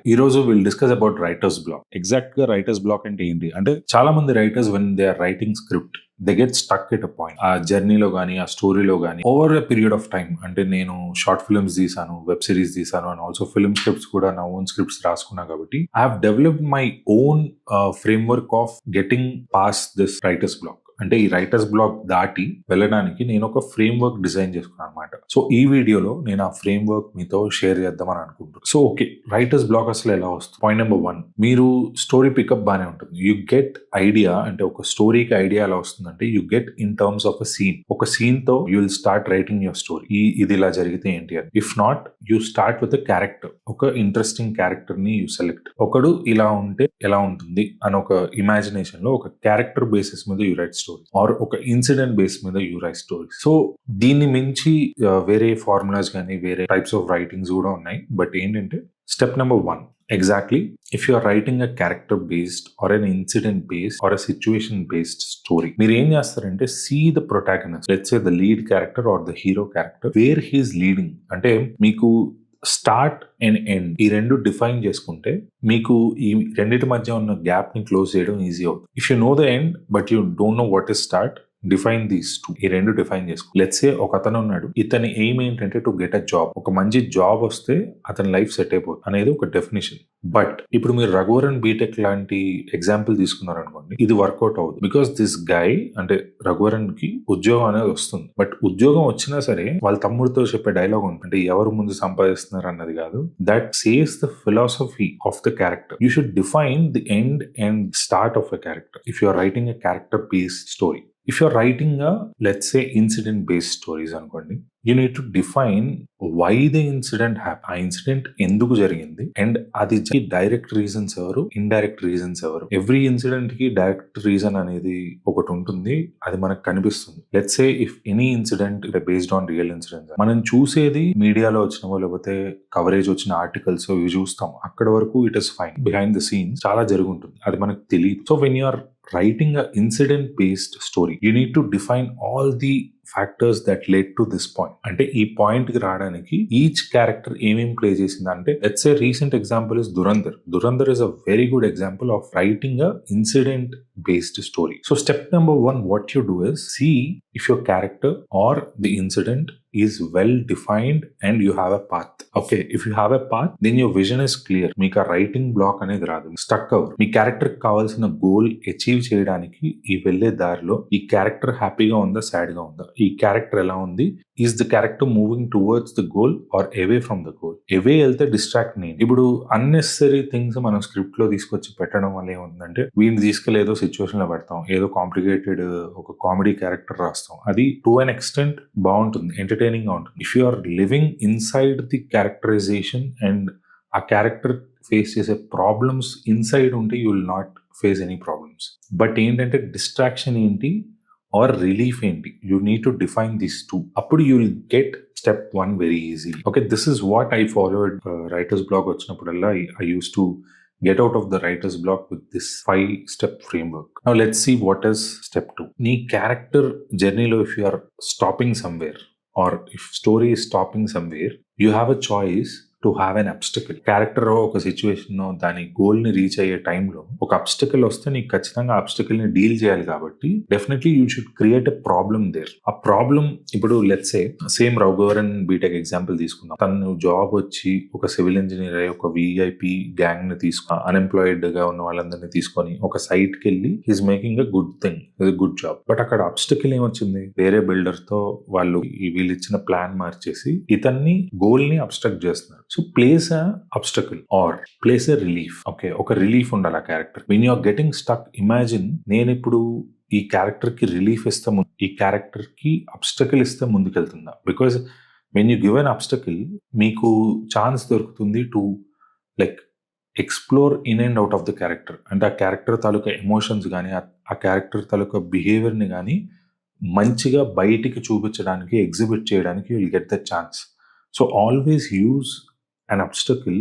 ఈ రోజు will discuss about writers block. Exact గా రైటర్స్ బ్లాక్ అంటే ఏంటి అంటే, చాలా మంది writers when they are writing script they get stuck at a point. ఆ జర్నీలో గానీ ఆ స్టోరీలో గానీ over a period of time, అంటే నేను షార్ట్ ఫిల్మ్స్ తీసాను, వెబ్ సిరీస్ తీసాను, అండ్ ఆల్సో ఫిల్మ్ స్క్రిప్ట్స్ కూడా నా ఓన్ స్క్రిప్ట్స్ రాసుకున్నా కాబట్టి I have developed my own framework of getting past this writers block. అంటే ఈ రైటర్స్ బ్లాక్ దాటి వెళ్ళడానికి నేను ఒక ఫ్రేమ్ వర్క్ డిజైన్ చేసుకున్నాను అనమాట. సో ఈ వీడియోలో నేను ఆ ఫ్రేమ్ వర్క్ మీతో షేర్ చేద్దామని అనుకుంటున్నాను. సో ఓకే, రైటర్స్ బ్లాక్ అసలు ఎలా వస్తుంది? పాయింట్ నెంబర్ 1, మీరు స్టోరీ పికప్ బానే ఉంటుంది. యూ గెట్ ఐడియా, అంటే ఒక స్టోరీకి ఐడియా ఎలా వస్తుందంటే you get in terms of a scene. ఒక సీన్ తో you will start writing your story. ఇది ఇలా జరిగితే ఏంటి అని. If not, you start with a character. ఒక ఇంట్రెస్టింగ్ క్యారెక్టర్ ని యూ సెలెక్ట్. ఒకడు ఇలా ఉంటే ఎలా ఉంటుంది అని ఒక ఇమాజినేషన్ లో ఒక క్యారెక్టర్ బేసిస్ మీద యూ రైట్ స్టోరీ, ఆర్ ఒక ఇన్సిడెంట్ బేస్ మీద యూ రైట్ స్టోరీ. సో దీన్ని మించి వేరే ఫార్ములాస్ కానీ వేరే టైప్స్ ఆఫ్ రైటింగ్స్ కూడా ఉన్నాయి. బట్ ఏంటంటే step number 1, exactly, if you are writing a character based or an incident based or a situation based story, మీరు ఏం చేస్తారంటే see the protagonist, let's say the lead character or the hero character, where he is leading. అంటే మీకు start and end ఈ రెండు define చేసుకుంటే మీకు ఈ రెండింటి మధ్య ఉన్న గ్యాప్ ని క్లోజ్ చేయడం ఈజీ అవుతుంది. If you know the end but you don't know what is start, define these two. ఈ రెండు డిఫైన్ చేసుకో. లెట్స్ సే ఒక అతను ఉన్నాడు, ఇతని ఎయిమ్ ఏంటంటే టు గెట్ అ జాబ్. ఒక మంచి జాబ్ వస్తే అతని లైఫ్ సెట్ అయిపోతుంది అనేది ఒక డెఫినేషన్. బట్ ఇప్పుడు మీరు రఘువరన్ బీటెక్ లాంటి ఎగ్జాంపుల్ తీసుకున్నారు అనుకోండి, ఇది వర్కౌట్ అవుతుంది. బికాస్ దిస్ గై, అంటే రఘువరన్ కి ఉద్యోగం అనేది వస్తుంది. బట్ ఉద్యోగం వచ్చినా సరే వాళ్ళ తమ్ముడితో చెప్పే డైలాగ్ ఉంటుంది, అంటే ఎవరు ముందు సంపాదిస్తున్నారు అన్నది కాదు. That says the philosophy of the character. You should define the end and start of a character if you are writing a character based story. If you're writing a, let's say, incident-based stories అనుకోండి, you need to define why the incident happened. ఆ incident ఎందుకు జరిగింది and అది direct reasons ఎవరు, indirect reasons ఎవరు. Every incident కి direct reason అనేది ఒకటి ఉంటుంది, అది మనకు కనిపిస్తుంది. Let's say if any incident based on real incidents, మనం చూసేది మీడియాలో వచ్చినవో లేకపోతే కవరేజ్ వచ్చిన ఆర్టికల్స్ ఇవి చూస్తాం. అక్కడ వరకు it is fine. Behind the scenes చాలా జరుగుతుంది, అది మనకు తెలియదు. So when you are writing a incident based story, you need to define all the factors that led to this point. అంటే ఈ పాయింట్ కి రావడానికి ఈచ్ క్యారెక్టర్ ఏమేం ప్లే చేసింది. అంటే let's say recent example is Dhurandhar. Dhurandhar is a very good example of writing a incident based story. So step number 1, what you do is see if your character or the incident is well defined and you have a path. Okay, if you have a path, then your vision is clear. మీకు ఆ writing black అనేది రాదు, stuck అవ్వరు. మీ character కావాల్సిన goal achieve చేయడానికి ఈ వెళ్లే దారిలో ఈ క్యారెక్టర్ హ్యాపీగా ఉందా, సాడ్ గా ఉందా, ఈ క్యారెక్టర్ ఎలా ఉంది, is the character moving towards the goal or away from the goal. Away వెళ్తే డిస్ట్రాక్ట్ నేను. ఇప్పుడు అన్నెసరీ థింగ్స్ మనం స్క్రిప్ట్ లో తీసుకొచ్చి పెట్టడం వల్ల ఏముందంటే, వీడిని తీసుకెళ్లేదో సిచ్యువేషన్ లో పెడతాం, ఏదో కాంప్లికేటెడ్ ఒక కామెడీ క్యారెక్టర్ రాస్తాం. అది టు అన్ ఎక్స్టెంట్ బాగుంటుంది, ఎంటర్టైనింగ్ గా ఉంటుంది. If you are living inside the characterization and ఆ క్యారెక్టర్ ఫేస్ చేసే ప్రాబ్లమ్స్ ఇన్సైడ్ ఉంటే you will not face any problems. But ఏంటంటే డిస్ట్రాక్షన్ ఏంటి ఆర్ రిలీఫ్ ఏంటి, you need to define this two. అప్పుడు you will get step 1 very easily. Okay, this is what I followed. Writer's block వచ్చినప్పుడల్లా I used to get out of the writer's block with this 5-step framework. Now let's see what is step 2. నీ character జర్నీలో if you are stopping somewhere or if story is stopping somewhere, you have a choice to have an obstacle. Character ఒక situation దాని goal ని reach అయ్యే టైంలో ఒక obstacle వస్తే నీకు ఖచ్చితంగా అబ్స్టికల్ ని డీల్ చేయాలి. కాబట్టి definitely you should create a problem there. ఆ ప్రాబ్లం ఇప్పుడు let's say same Raghuvaran BTech example తీసుకుందాం. తను జాబ్ వచ్చి ఒక సివిల్ ఇంజనీర్ అయ్యి ఒక విఐపి గ్యాంగ్ ని తీసుకుని అన్ఎంప్లాయిడ్ గా ఉన్న వాళ్ళందరినీ తీసుకొని ఒక సైట్ కి వెళ్ళి he's making a good thing, good job. But అక్కడ అబ్స్టికల్ ఏమొచ్చింది, వేరే బిల్డర్ తో వాళ్ళు వీళ్ళు ఇచ్చిన ప్లాన్ మార్చేసి ఇతన్ని గోల్ ని అబ్స్ట్రక్ట్ చేస్తున్నారు. So place a obstacle or place a relief. Okay, ఒక రిలీఫ్ ఉండాలి ఆ character. When you are getting stuck, imagine నేను ఇప్పుడు ఈ క్యారెక్టర్ కి రిలీఫ్ ఇస్తే ఈ క్యారెక్టర్ కి అబ్స్టకల్ ఇస్తే ముందుకెళ్తుందా. Because when you give an obstacle మీకు ఛాన్స్ దొరుకుతుంది to like explore in and out of the character. అంటే ఆ క్యారెక్టర్ తాలూకా ఎమోషన్స్ కానీ ఆ క్యారెక్టర్ తాలూకా బిహేవియర్ని కానీ మంచిగా బయటికి చూపించడానికి, ఎగ్జిబిట్ చేయడానికి you will get the chance. So always use an obstacle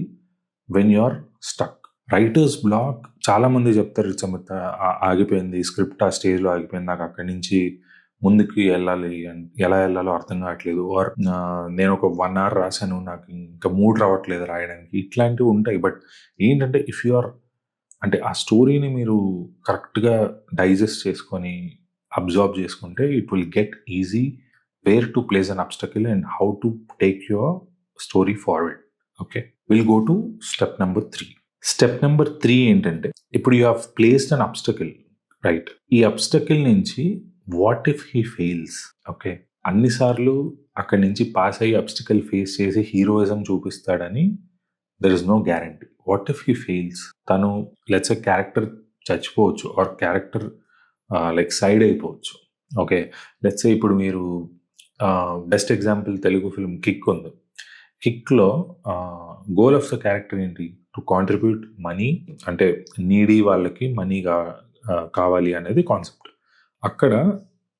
when you are stuck. Writers block చాలా మంది చెప్తారు, ఆగిపోయింది స్క్రిప్ట్, ఆ స్టేజ్ లో ఆగిపోయింది, నాకు అక్కడి నుంచి ముందుకి వెళ్ళాలి ఎలా వెళ్ళాలో అర్థం కావట్లేదు, ఆర్ నేను ఒక 1 hour రాశాను, నాకు ఇంకా మూడ్ రావట్లేదు రాయడానికి, ఇట్లాంటివి ఉంటాయి. బట్ ఏంటంటే ఇఫ్ యు ఆర్ అంటే ఆ స్టోరీని మీరు కరెక్ట్గా డైజెస్ట్ చేసుకొని అబ్జార్బ్ చేసుకుంటే it will get easy where to place an obstacle and how to take your story forward. Okay, will go to step number 3. Step number 3 ఏంటంటే, ఇప్పుడు you have placed an obstacle, right? ఈ obstacle నుంచి what if he fails? Okay, అన్నిసార్లు అక్కడి నుంచి pass అయ్యి obstacle face చేసి heroism చూపిస్తాడని there is no guarantee. What if he fails? తను లెట్స్ ఎ క్యారెక్టర్ చచ్చిపోవచ్చు, ఆర్ క్యారెక్టర్ లైక్ సైడ్ అయిపోవచ్చు. ఓకే, లెట్స్ ఏ ఇప్పుడు మీరు best example Telugu film Kick ఉంది. కిక్లో గోల్ ఆఫ్ ద క్యారెక్టర్ ఏంటి? టు కాంట్రిబ్యూట్ మనీ, అంటే నీడీ వాళ్ళకి మనీ కావాలి అనేది కాన్సెప్ట్. అక్కడ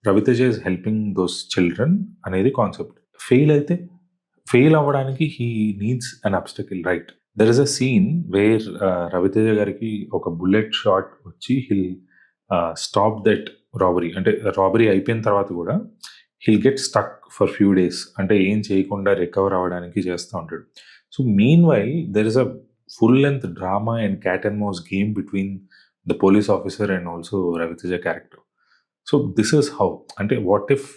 Ravi Teja is helping those children అనేది కాన్సెప్ట్. ఫెయిల్ అవ్వడానికి he needs an obstacle, right? There is a scene where Ravi Teja గారికి ఒక బుల్లెట్ షాట్ వచ్చి హిల్ స్టాప్ దట్ రాబరీ. అంటే రాబరీ అయిపోయిన తర్వాత కూడా he'll get stuck for few days, అంటే ఏం చేయకుండా రికవర్ అవ్వడానికి చేస్తూ ఉంటాడు. So mean while there is a full length drama and cat and mouse game between the police officer and also Ravi Teja character. So this is how, అంటే what if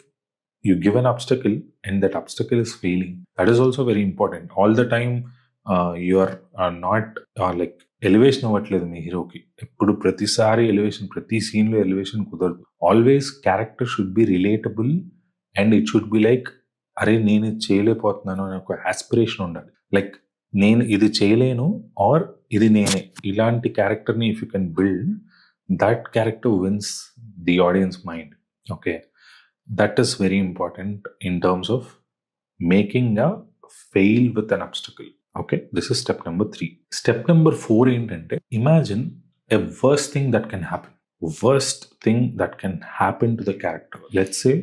you give an obstacle and that obstacle is failing? That is also very important. All the time you are not like elevation అవ్వట్లేదు మీ హీరోకి. ఎప్పుడు ప్రతిసారి elevation, ప్రతి సీన్లో elevation కుదరదు. Always character should be relatable and it should be like, అరే నేను ఇది చేయలేకపోతున్నాను అనే ఒక ఆస్పిరేషన్ ఉండాలి. లైక్ నేను ఇది చేయలేను ఆర్ ఇది నేనే, ఇలాంటి క్యారెక్టర్ని if you can build, that character wins the audience mind. Okay, that is very important in terms of making a fail with an obstacle. Okay, this is step number 3. Step number 4 ఏంటంటే, imagine a worst thing that can happen to the character. Let's say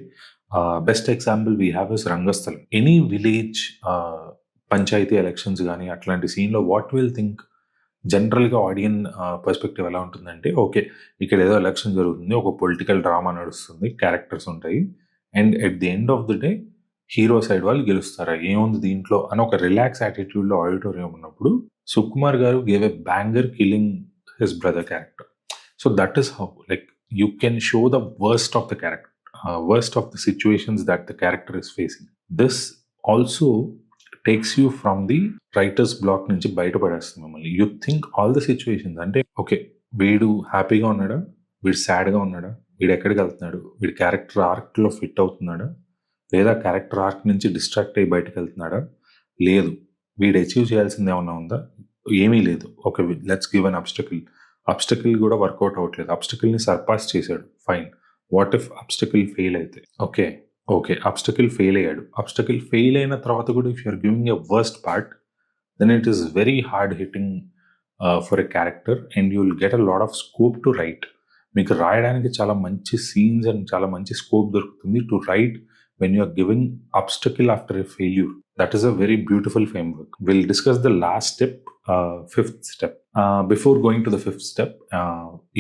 best example we have is Rangasthalam. Any village panchayat elections కానీ అట్లాంటి సీన్లో what will think? జనరల్గా ఆడియన్ perspective ఎలా ఉంటుందంటే, okay ఇక్కడ ఏదో election జరుగుతుంది, ఒక పొలిటికల్ డ్రామా నడుస్తుంది, క్యారెక్టర్స్ ఉంటాయి, and at the end of the day hero side వాళ్ళు గెలుస్తారా, ఏముంది దీంట్లో అని ఒక రిలాక్స్ యాటిట్యూడ్లో ఆడిటోరియం ఉన్నప్పుడు Sukumar garu gave a banger killing his brother character. So that is how like you can show the worst of the character, worst of the situations that the character is facing. This also takes you from the writer's block నుంచి బయటపడేస్తుంది మిమ్మల్ని. You think all the situations, అంటే okay వీడు హ్యాపీగా ఉన్నాడా, వీడు సాడ్గా ఉన్నాడా, వీడు ఎక్కడికి వెళ్తున్నాడు, వీడి క్యారెక్టర్ ఆర్క్లో ఫిట్ అవుతున్నాడా, లేదా క్యారెక్టర్ ఆర్క్ నుంచి డిస్ట్రాక్ట్ అయ్యి బయటకు వెళ్తున్నాడా, లేదు వీడు అచీవ్ చేయాల్సింది ఏమన్నా ఉందా, ఏమీ లేదు. Okay, let's give an obstacle కూడా వర్కౌట్ అవ్వట్లేదు, అబ్స్టకిల్ని సర్పాస్ చేశాడు, fine. What if obstacle fail అయితే? ఓకే అబ్స్టకిల్ ఫెయిల్ అయ్యాడు. అబ్స్టకిల్ ఫెయిల్ అయిన తర్వాత కూడా if you're giving a worst part, then it is very hard hitting for a character and you will get a lot of scope to write. మీకు రాయడానికి చాలా మంచి scenes and చాలా మంచి స్కోప్ దొరుకుతుంది to write when you are giving obstacle after a failure. That is a very beautiful framework. Will discuss the last step, fifth step. Before going to the fifth step,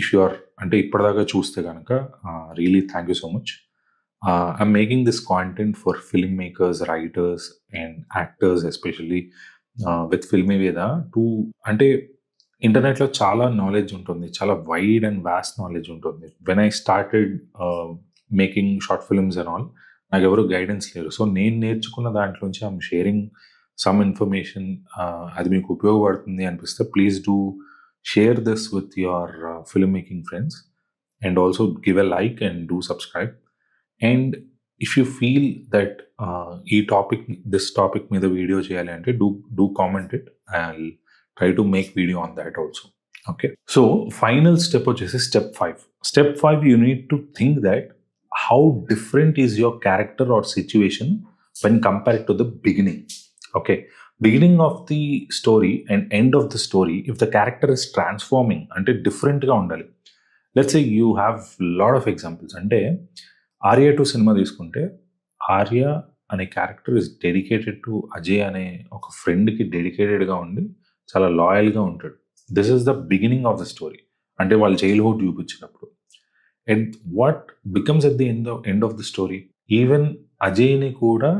if you are అంటే ఇప్పటిదాకా చూస్తే కనుక really thank you so much. I'm making this content for filmmakers, writers and actors especially with Filmiveda to, అంటే ఇంటర్నెట్లో చాలా knowledge ఉంటుంది, చాలా wide and vast knowledge ఉంటుంది. When I started making short films and all, నాకు ఎవరు guidance లేరు. So నేను నేర్చుకున్న దాంట్లోంచి ఐఎమ్ షేరింగ్ సమ్ ఇన్ఫర్మేషన్. అది మీకు ఉపయోగపడుతుంది అనిపిస్తే please do share this with your film making friends and also give a like and do subscribe. And if you feel that this topic మీద వీడియో చేయాలి అంటే do comment it, I will try to make video on that also. Okay, so final step వచ్చేసి step 5. Step 5, you need to think that how different is your character or situation when compared to the beginning. Okay, beginning of the story and end of the story, if the character is transforming, అంటే డిఫరెంట్గా ఉండాలి. Let's say you have lot of examples. అంటే Arya 2 cinema తీసుకుంటే, ఆర్య అనే character is dedicated to Ajay అనే ఒక ఫ్రెండ్కి డెడికేటెడ్గా ఉండి చాలా లాయల్గా ఉంటాడు. This is the beginning of the story, అంటే వాళ్ళు చైల్డ్హుడ్ చూపించినప్పుడు. And what becomes at the end of the story, even అజయ్ని కూడా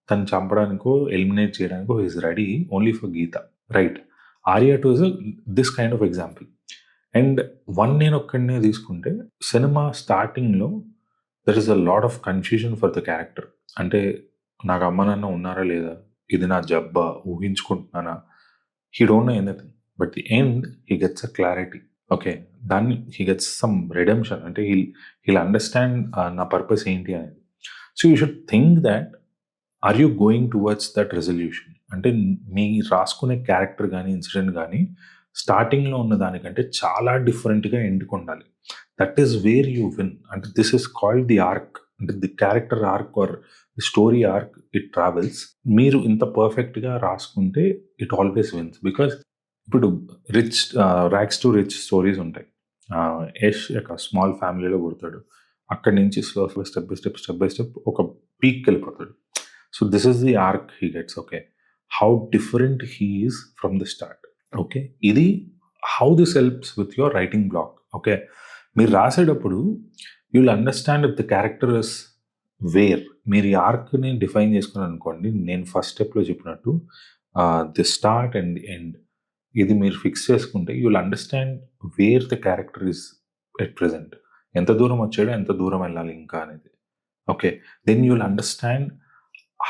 తను చంపడానికో ఎలిమినేట్ చేయడానికో is ready only for Geetha, right? Arya two is this kind of example. And one Nenu Okkadine తీసుకుంటే, cinema స్టార్టింగ్లో there is a lot of confusion for the character. అంటే నాకు అమ్మ నాన్న ఉన్నారా లేదా, ఇది నా జబ్బా, ఊహించుకుంటున్నానా, he don't know anything. But the end he gets a clarity. Okay, దాన్ని హీ గెట్స్ సమ్ రిడెంప్షన్, అంటే హీల్ అండర్స్టాండ్ నా పర్పస్ ఏంటి అనేది. So you should think that are you going towards that resolution. అంటే మీ రాసుకునే క్యారెక్టర్ కానీ incident కానీ స్టార్టింగ్లో ఉన్న దానికంటే చాలా డిఫరెంట్గా ఎండ్కి ఉండాలి. That is where you win. అంటే this is called the arc. అంటే the character arc or the story arc, it travels. మీరు ఇంత పర్ఫెక్ట్గా రాసుకుంటే ఇట్ ఆల్వేస్ విన్స్. బికాస్ ఇప్పుడు ర్యాక్స్ టు రిచ్ స్టోరీస్ ఉంటాయి. యష్ ఒక స్మాల్ ఫ్యామిలీలో పుడతాడు, అక్కడి నుంచి స్లో స్టెప్ బై స్టెప్ ఒక పీక్ వెళ్ళిపోతాడు. So this is the arc he gets. Okay, how different he is from the start. Okay, ఇది how this helps with your writing block. Okay, మీరు రాసేటప్పుడు you will understand if the character is where. మీరు ఈ ఆర్క్ని define చేసుకుని అనుకోండి, నేను first స్టెప్లో చెప్పినట్టు the start and the end, ఇది మీరు ఫిక్స్ చేసుకుంటే you will understand where the character is at present, ఎంత దూరం వచ్చాడో ఎంత దూరం వెళ్ళాలి ఇంకా అనేది. Okay, then you will understand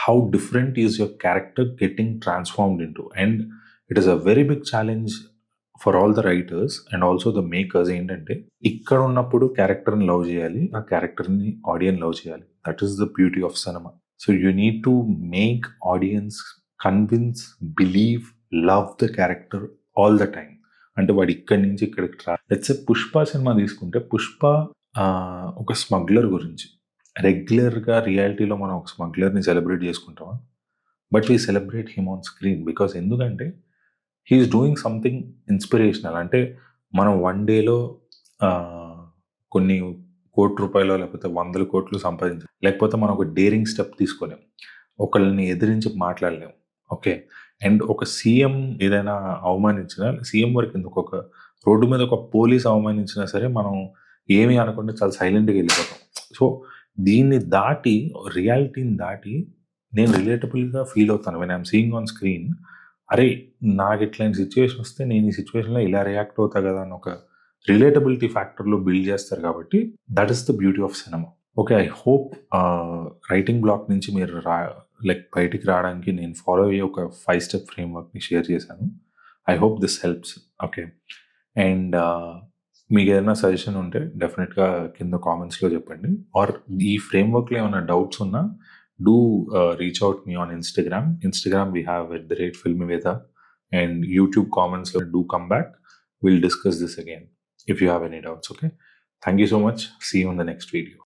how different is your character getting transformed into. And it is a very big challenge for all the writers and also the makers. ఏంటంటే ఇక్కడ ఉన్నప్పుడు క్యారెక్టర్ని లవ్ చేయాలి, ఆ క్యారెక్టర్ని ఆడియన్స్ లవ్ చేయాలి. That is the beauty of cinema. So you need to make audience convince, believe, love the character all the time. అంటే వాడు ఇక్కడి నుంచి ఇక్కడికి లెట్స్ సే పుష్ప సినిమా తీసుకుంటే, పుష్ప ఒక స్మగ్లర్ గురించి. రెగ్యులర్గా రియాలిటీలో మనం ఒక స్మగ్లర్ని సెలబ్రేట్ చేసుకుంటామా? But we celebrate him on screen because ఎందుకంటే హీఈస్ డూయింగ్ సంథింగ్ ఇన్స్పిరేషనల్. అంటే మనం వన్ డేలో కొన్ని ₹1,00,00,000 లేకపోతే 100 కోట్లు సంపాదించాలి, లేకపోతే మనం ఒక డేరింగ్ స్టెప్ తీసుకోలేం, ఒకళ్ళని ఎదిరించి మాట్లాడలేం. ఓకే, అండ్ ఒక సీఎం ఏదైనా అవమానించినా, సీఎం వరకు ఎందుకు, ఒక రోడ్డు మీద ఒక పోలీస్ అవమానించినా సరే మనం ఏమీ అనకుండా చాలా సైలెంట్గా వెళ్ళిపోతాం. సో దీన్ని దాటి, రియాలిటీని దాటి నేను రిలేటబుల్గా ఫీల్ అవుతాను when I'm seeing on screen. అరే, నాకు ఇట్లాంటి సిచ్యువేషన్ వస్తే నేను ఈ సిచ్యువేషన్లో ఇలా రియాక్ట్ అవుతా కదా అని ఒక రిలేటబిలిటీ ఫ్యాక్టర్లో బిల్డ్ చేస్తారు. కాబట్టి that is the beauty of cinema. Okay, I hope writing block నుంచి మీరు బయటికి రావడానికి నేను ఫాలో అయ్యే ఒక 5 స్టెప్ ఫ్రేమ్వర్క్ని షేర్ చేశాను. I hope this helps. Okay, and మీకు ఏదైనా సజెషన్ ఉంటే డెఫినెట్గా కింద కామెంట్స్లో చెప్పండి. ఆర్ ఈ ఫ్రేమ్వర్క్లో ఏమైనా డౌట్స్ ఉన్నా do reach out me on Instagram we have @filmyveda, and YouTube కామెంట్స్లో do come back. Will discuss this again if you have any doubts. Okay, thank you so much. See you in the next video.